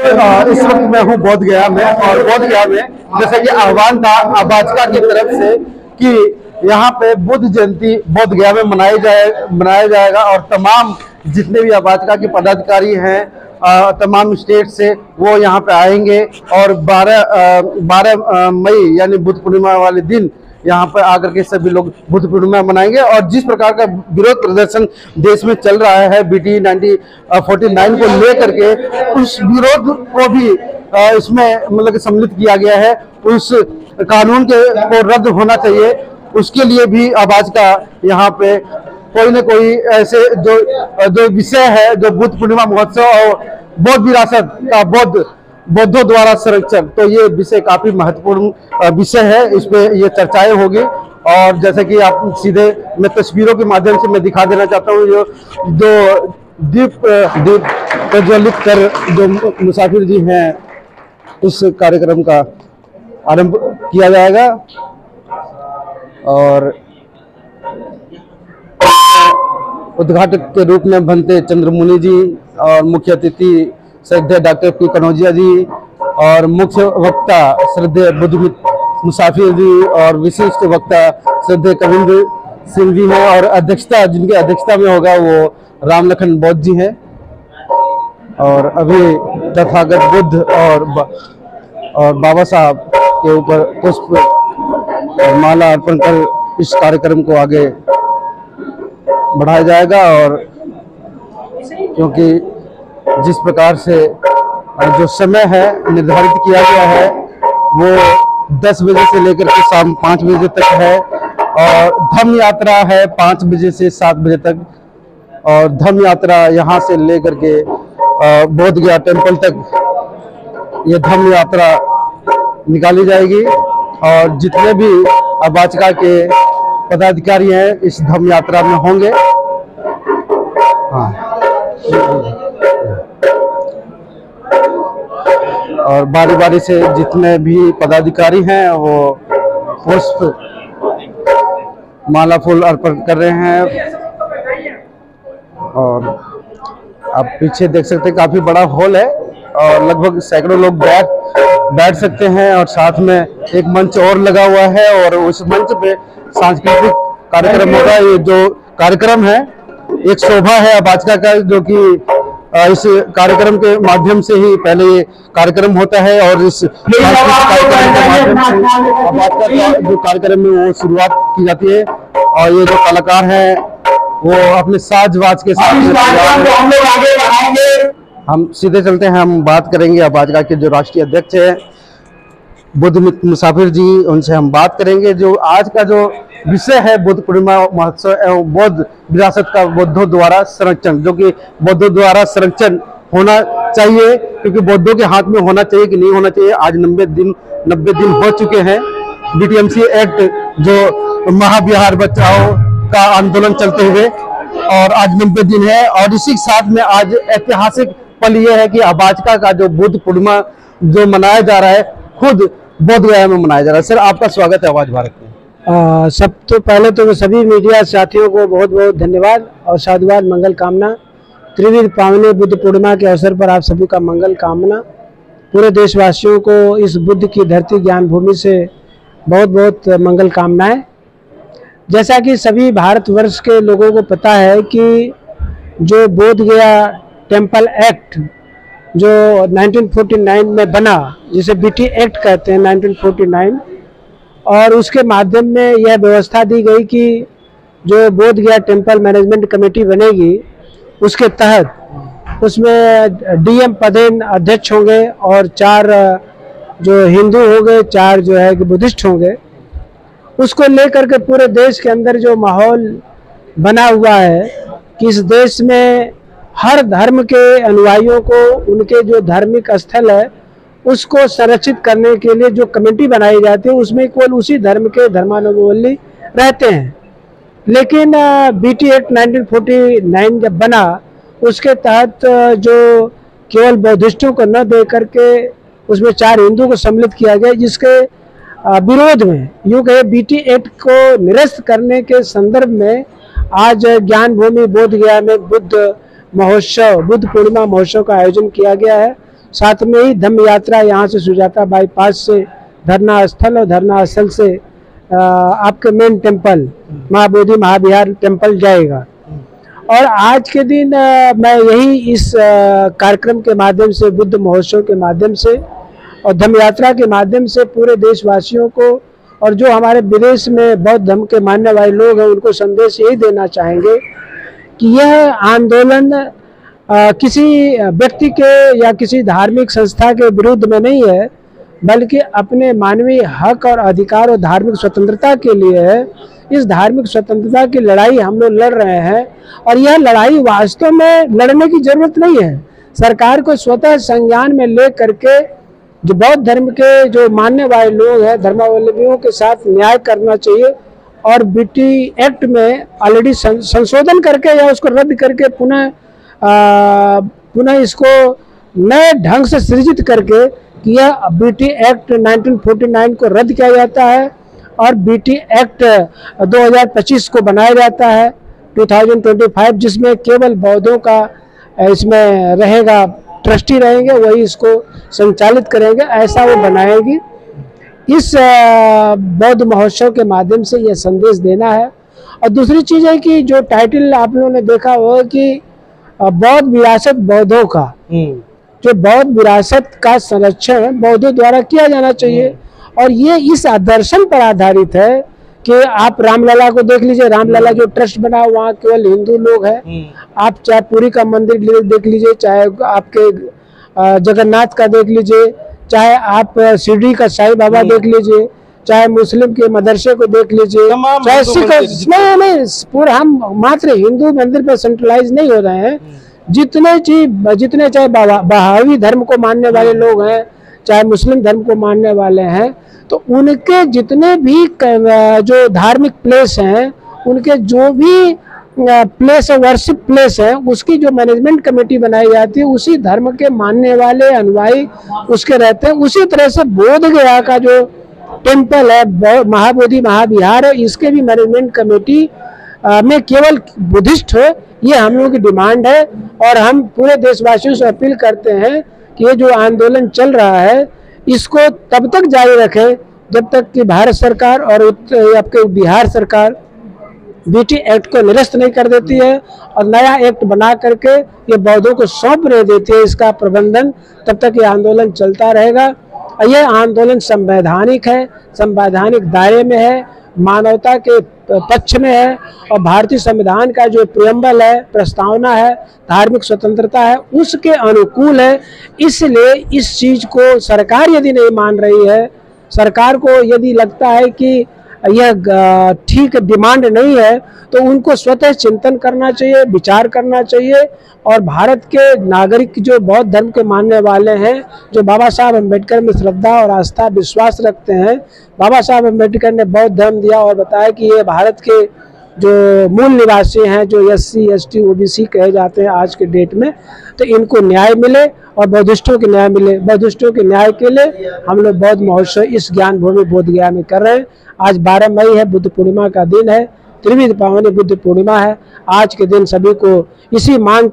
इस वक्त मैं हूँ बोध गया में, और बोध गया में जैसे कि आह्वान था भाजपा की तरफ से कि यहाँ पे बुद्ध जयंती बोध गया में मनाया जाएगा, और तमाम जितने भी भाजपा के पदाधिकारी हैं तमाम स्टेट से वो यहाँ पे आएंगे, और 12 मई यानी बुद्ध पूर्णिमा वाले दिन यहाँ पर आकर के सभी लोग बुद्ध पूर्णिमा मनाएंगे। और जिस प्रकार का विरोध प्रदर्शन देश में चल रहा है BT 49 को लेकर के, उस विरोध को भी इसमें मतलब कि सम्मिलित किया गया है। उस कानून को रद्द होना चाहिए, उसके लिए भी आवाज का यहाँ पे कोई न कोई ऐसे जो विषय है, जो बुद्ध पूर्णिमा महोत्सव और बौद्ध विरासत का बौद्धों द्वारा संरक्षण, तो ये विषय काफी महत्वपूर्ण विषय है। इस पे ये चर्चाएं होगी, और जैसे कि आप सीधे मैं तस्वीरों के माध्यम से मैं दिखा देना चाहता हूँ, जो दीप प्रज्वलित कर जो मुसाफिर जी हैं, इस कार्यक्रम का आरंभ किया जाएगा। और उद्घाटक के रूप में भंते चंद्रमुनि जी, और मुख्य अतिथि श्रद्धेय डॉक्टर P कनौजिया जी, और मुख्य वक्ता श्रद्धेय बुद्ध मुसाफिर जी, और विशिष्ट वक्ता श्रद्धेय कविंद्र सिंह जी हैं, और जिनकी अध्यक्षता में होगा वो राम लखन बौद्ध जी हैं। और अभी तथागत बुद्ध और बाबा साहब के ऊपर पुष्प और माला अर्पण कर इस कार्यक्रम को आगे बढ़ाया जाएगा। और क्योंकि जिस प्रकार से जो समय है निर्धारित किया गया है वो 10 बजे से लेकर के शाम 5 बजे तक है, और धम्म यात्रा है 5 बजे से 7 बजे तक, और धम्म यात्रा यहाँ से लेकर के बोध गया टेम्पल तक ये धम्म यात्रा निकाली जाएगी, और जितने भी भाजपा के पदाधिकारी हैं इस धम्म यात्रा में होंगे। हाँ, और बारी बारी से जितने भी पदाधिकारी हैं वो पुष्प माला फूल अर्पण कर रहे हैं। और आप पीछे देख सकते हैं काफी बड़ा हॉल है, और लगभग सैकड़ों लोग बैठ सकते हैं, और साथ में एक मंच और लगा हुआ है, और उस मंच पे सांस्कृतिक कार्यक्रम होगा। ये जो कार्यक्रम है एक शोभा है भाजपा का, जो कि इस कार्यक्रम के माध्यम से ही पहले ये कार्यक्रम होता है, और इस कार्यक्रम के माध्यम से भाजपा का जो कार्यक्रम है वो शुरुआत की जाती है। और ये जो कलाकार हैं वो अपने साज-बाज के साथ हम सीधे चलते हैं, हम बात करेंगे भाजपा के जो राष्ट्रीय अध्यक्ष है बुद्ध मुसाफिर जी, उनसे हम बात करेंगे। जो आज का जो विषय है बुद्ध पूर्णिमा महोत्सव एवं बौद्ध विरासत का बौद्धों द्वारा संरक्षण, जो कि बौद्धों द्वारा संरक्षण होना चाहिए, क्योंकि बौद्धों के हाथ में होना चाहिए कि नहीं होना चाहिए। आज 90 दिन हो चुके हैं BTMC एक्ट, जो महाविहार बचाओ का आंदोलन चलते हुए, और आज 90 दिन है। और इसी के साथ में आज ऐतिहासिक पल ये है कि भाजपा का जो बुद्ध पूर्णिमा जो मनाया जा रहा है खुद बोध गया में मनाया जा रहा है। सर, आपका स्वागत है आवाज भारत में। सब तो पहले तो सभी मीडिया साथियों को बहुत बहुत धन्यवाद और साधुवाद, मंगल कामना। त्रिविध पावनी बुद्ध पूर्णिमा के अवसर पर आप सभी का मंगल कामना। पूरे देशवासियों को इस बुद्ध की धरती ज्ञान भूमि से बहुत बहुत मंगल कामनाएं। जैसा कि सभी भारतवर्ष के लोगों को पता है कि जो बोध गया टेम्पल एक्ट जो 1949 में बना, जिसे BT एक्ट कहते हैं 1949, और उसके माध्यम में यह व्यवस्था दी गई कि जो बोध गया टेम्पल मैनेजमेंट कमेटी बनेगी उसके तहत उसमें DM पदेन अध्यक्ष होंगे, और 4 जो हिंदू होंगे, 4 जो है कि बुद्धिस्ट होंगे। उसको लेकर के पूरे देश के अंदर जो माहौल बना हुआ है कि इस देश में हर धर्म के अनुयायियों को उनके जो धार्मिक स्थल है उसको संरक्षित करने के लिए जो कमेटी बनाई जाती है उसमें केवल उसी धर्म के धर्मावलंबी रहते हैं। लेकिन BT एक्ट 1949 जब बना उसके तहत जो केवल बौद्धिस्टों को न दे करके उसमें 4 हिंदू को सम्मिलित किया गया, जिसके विरोध में यूँ कहे BT एक्ट को निरस्त करने के संदर्भ में आज ज्ञान भूमि बोध गया में बुद्ध महोत्सव, बुद्ध पूर्णिमा महोत्सव का आयोजन किया गया है। साथ में ही धम्म यात्रा यहाँ से सुजाता बाईपास से धरना स्थल और धरना स्थल से आपके मेन टेम्पल महाबोधि महाविहार टेम्पल जाएगा। और आज के दिन मैं यही इस कार्यक्रम के माध्यम से, बुद्ध महोत्सव के माध्यम से और धम्म यात्रा के माध्यम से पूरे देशवासियों को और जो हमारे विदेश में बौद्ध धर्म के मानने वाले लोग हैं उनको संदेश यही देना चाहेंगे कि यह आंदोलन किसी व्यक्ति के या किसी धार्मिक संस्था के विरुद्ध में नहीं है, बल्कि अपने मानवीय हक और अधिकार और धार्मिक स्वतंत्रता के लिए है। इस धार्मिक स्वतंत्रता की लड़ाई हम लोग लड़ रहे हैं और यह लड़ाई वास्तव में लड़ने की जरूरत नहीं है। सरकार को स्वतः संज्ञान में ले करके जो बौद्ध धर्म के जो मानने वाले लोग हैं, धर्मावलंबियों के साथ न्याय करना चाहिए और बीटी एक्ट में ऑलरेडी संशोधन करके या उसको रद्द करके पुनः इसको नए ढंग से सृजित करके कि यह बीटी एक्ट 1949 को रद्द किया जाता है और बीटी एक्ट 2025 को बनाया जाता है 2025, जिसमें केवल बौद्धों का इसमें रहेगा, ट्रस्टी रहेंगे, वही इसको संचालित करेंगे, ऐसा वो बनाएगी। इस बौद्ध महोत्सव के माध्यम से यह संदेश देना है। और दूसरी चीज़ है कि जो टाइटल आप लोगों ने देखा होगा कि बौद्ध विरासत बौद्धों का, जो बौद्ध विरासत का संरक्षण बौद्धों द्वारा किया जाना चाहिए। और ये इस आदर्शन पर आधारित है कि आप रामलला को देख लीजिए, रामलला जो ट्रस्ट बना वहाँ केवल हिंदू लोग हैं। आप चाहे पुरी का मंदिर देख लीजिए, चाहे आपके जगन्नाथ का देख लीजिए, चाहे आप शिरडी का साईं बाबा देख लीजिए, चाहे मुस्लिम के मदरसे को देख लीजिए, चाहे सिख, नहीं पूरा हम मात्र हिंदू मंदिर पर सेंट्रलाइज नहीं हो रहे हैं। जितने चाहे बहावी धर्म को मानने वाले लोग हैं, चाहे मुस्लिम धर्म को मानने वाले हैं, तो उनके जितने भी जो धार्मिक प्लेस हैं, उनके जो भी प्लेस वर्शिप प्लेस है, उसकी जो मैनेजमेंट कमेटी बनाई जाती है उसी धर्म के मानने वाले अनुयायी उसके रहते हैं। उसी तरह से बोध गया का जो टेम्पल है महाबोधि महाविहार है, इसके भी मैनेजमेंट कमेटी में केवल बुद्धिस्ट हो, ये हम लोगों की डिमांड है। और हम पूरे देशवासियों से अपील करते हैं कि ये जो आंदोलन चल रहा है इसको तब तक जारी रखें जब तक कि भारत सरकार और आपके बिहार सरकार बीटी एक्ट को निरस्त नहीं कर देती है और नया एक्ट बना करके ये बौद्धों को सौंप नहीं देती है इसका प्रबंधन, तब तक ये आंदोलन चलता रहेगा। यह आंदोलन संवैधानिक है, संवैधानिक दायरे में है, मानवता के पक्ष में है और भारतीय संविधान का जो प्रियम्बल है, प्रस्तावना है, धार्मिक स्वतंत्रता है, उसके अनुकूल है। इसलिए इस चीज़ को सरकार यदि नहीं मान रही है, सरकार को यदि लगता है कि यह ठीक डिमांड नहीं है, तो उनको स्वतः चिंतन करना चाहिए, विचार करना चाहिए। और भारत के नागरिक जो बौद्ध धर्म के मानने वाले हैं, जो बाबा साहब अम्बेडकर में श्रद्धा और आस्था विश्वास रखते हैं, बाबा साहब अम्बेडकर ने बौद्ध धर्म दिया और बताया कि ये भारत के जो मूल निवासी हैं, जो SC ST OBC कहे जाते हैं आज के डेट में, तो इनको न्याय मिले और बौद्धिस्टों के न्याय मिले। बौद्धिस्टों के न्याय के लिए हम लोग बौद्ध महोत्सव इस ज्ञान भूमि बोध गया में कर रहे हैं। आज 12 मई है, बुद्ध पूर्णिमा का दिन है, त्रिविध पावनी बुद्ध पूर्णिमा है। आज के दिन सभी को इसी मांग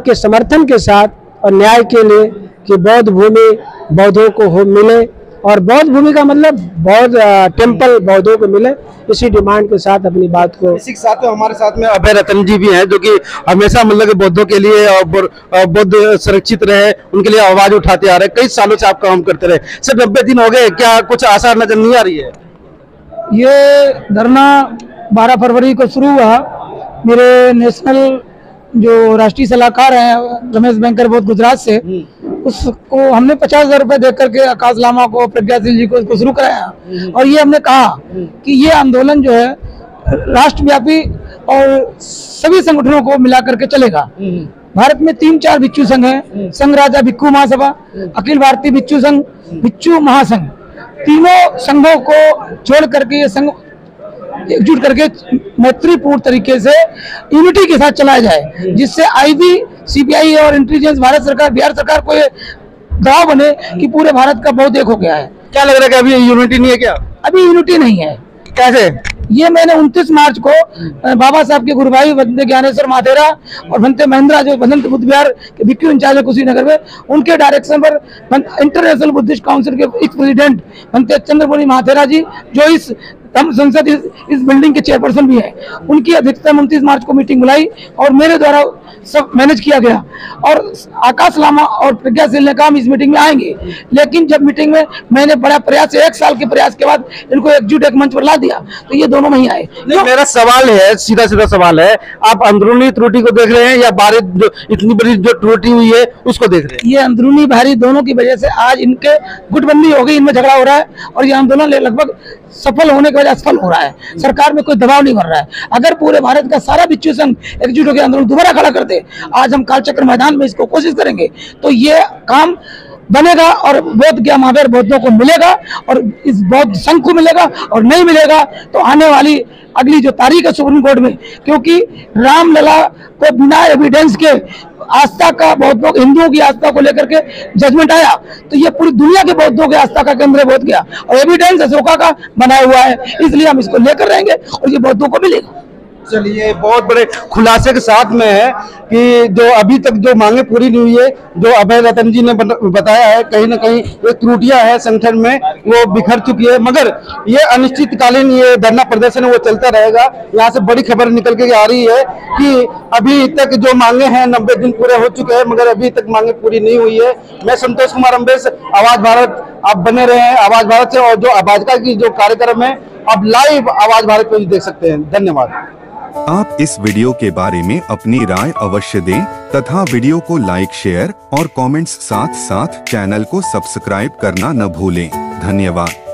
के समर्थन के साथ और न्याय के लिए कि बौद्ध भूमि बौद्धों को हो मिले, और बौद्ध भूमि का मतलब बौद्ध टेम्पल बौद्धों को मिले, इसी डिमांड के साथ अपनी बात को। इसी के साथ हमारे साथ में अभय रतन जी भी हैं, जो कि हमेशा मतलब बौद्धों के लिए और बौद्ध सुरक्षित रहे उनके लिए आवाज उठाते आ रहे हैं। कई सालों से आप काम करते रहे, सिर्फ 90 दिन हो गए, क्या कुछ आसार नजर नहीं आ रही है? ये धरना 12 फरवरी को शुरू हुआ। मेरे नेशनल जो राष्ट्रीय सलाहकार हैं रमेश बैंकर बहुत गुजरात से, उसको हमने 50,000 रुपए दे करके आकाश लामा को, प्रज्ञाशील जी को इसको शुरू कराया। और ये हमने कहा कि ये आंदोलन जो है राष्ट्रव्यापी और सभी संगठनों को मिला करके चलेगा। भारत में 3-4 भिक्षु संघ हैं, संघ राजा भिक्षु महासभा, अखिल भारतीय भिक्षु संघ, भिक्षु महासंघ, तीनों संघों को जोड़ करके ये संघ एकजुट करके मैत्रीपूर्ण तरीके से यूनिटी के साथ चलाया जाए, जिससे IB, CBI और इंटेलिजेंस भारत सरकार, बिहार सरकार को ये दबाव बने कि पूरे भारत का बौद्ध एक हो गया है। क्या लग रहा है कि अभी यूनिटी नहीं है? क्या अभी यूनिटी नहीं है। कैसे? ये मैंने 29 मार्च को बाबा साहब के गुरु भाई बंते ज्ञानेश्वर महाथेरा और बंते महेंद्रा जो बसंत बुद्ध विहार के भिक्खु इंचार्ज है कुशीनगर में, उनके डायरेक्शन पर इंटरनेशनल बुद्धिस्ट काउंसिल के एक्स प्रेसिडेंट बंते चंद्रमणि महाथेरा जी, जो इस हम संसद इस बिल्डिंग के चेयरपर्सन भी है, उनकी अध्यक्षता में 29 मार्च को मीटिंग बुलाई और मेरे द्वारा सब मैनेज किया गया। और आकाश लामा और प्रज्ञाशील ने कहा हम इस मीटिंग में आएंगे, लेकिन जब मीटिंग में मैंने बड़ा प्रयास, 1 साल के प्रयास के बाद इनको एकजुट एक मंच पर ला दिया, तो ये दोनों नहीं आए। मेरा सवाल है, सीधा सीधा सवाल है, आप अंदरूनी त्रुटि को देख रहे हैं या बाहरी जो इतनी बड़ी जो त्रुटि हुई है उसको देख रहे हैं? ये अंदरूनी बाहरी दोनों की वजह से आज इनके गुटबंदी हो गई, इनमें झगड़ा हो रहा है और ये आंदोलन लगभग सफल होने के वजह असफल हो रहा है। सरकार में कोई दबाव नहीं बन रहा है। अगर पूरे भारत का सारा बिच्छू संघ एकजुट होकर आंदोलन दोबारा खड़ा करते, आज हम कालचक्र मैदान में इसको कोशिश करेंगे तो ये काम बनेगा और बौद्ध ज्ञान महावीर बौद्धों को मिलेगा और इस बौद्ध संघ को मिलेगा, और नहीं मिलेगा तो आने वाली अगली जो तारीख है सुप्रीम कोर्ट में, क्योंकि रामलला को बिना एविडेंस के आस्था का बौद्धों हिंदुओं की आस्था को लेकर के जजमेंट आया, तो ये पूरी दुनिया के बौद्धों की आस्था का केंद्र बोध गया और एविडेंस अशोका का बनाया हुआ है, इसलिए हम इसको लेकर रहेंगे और ये बौद्धों को मिलेगा। चलिए, बहुत बड़े खुलासे के साथ में है कि जो अभी तक जो मांगे पूरी नहीं हुई है, जो अभय रतन जी ने बताया है, कहीं ना कहीं ये त्रुटियां है संगठन में, वो बिखर चुकी है, मगर ये अनिश्चितकालीन ये धरना प्रदर्शन है वो चलता रहेगा। यहाँ से बड़ी खबर निकल के आ रही है कि अभी तक जो मांगे हैं 90 दिन पूरे हो चुके हैं, मगर अभी तक मांगे पूरी नहीं हुई है। मैं संतोष कुमार अम्बेश, आवाज भारत, आप बने रहे हैं आवाज भारत से, और जो आबाजका की जो कार्यक्रम है आप लाइव आवाज भारत पे भी देख सकते हैं। धन्यवाद। आप इस वीडियो के बारे में अपनी राय अवश्य दें तथा वीडियो को लाइक, शेयर और कमेंट्स साथ साथ चैनल को सब्सक्राइब करना न भूलें। धन्यवाद।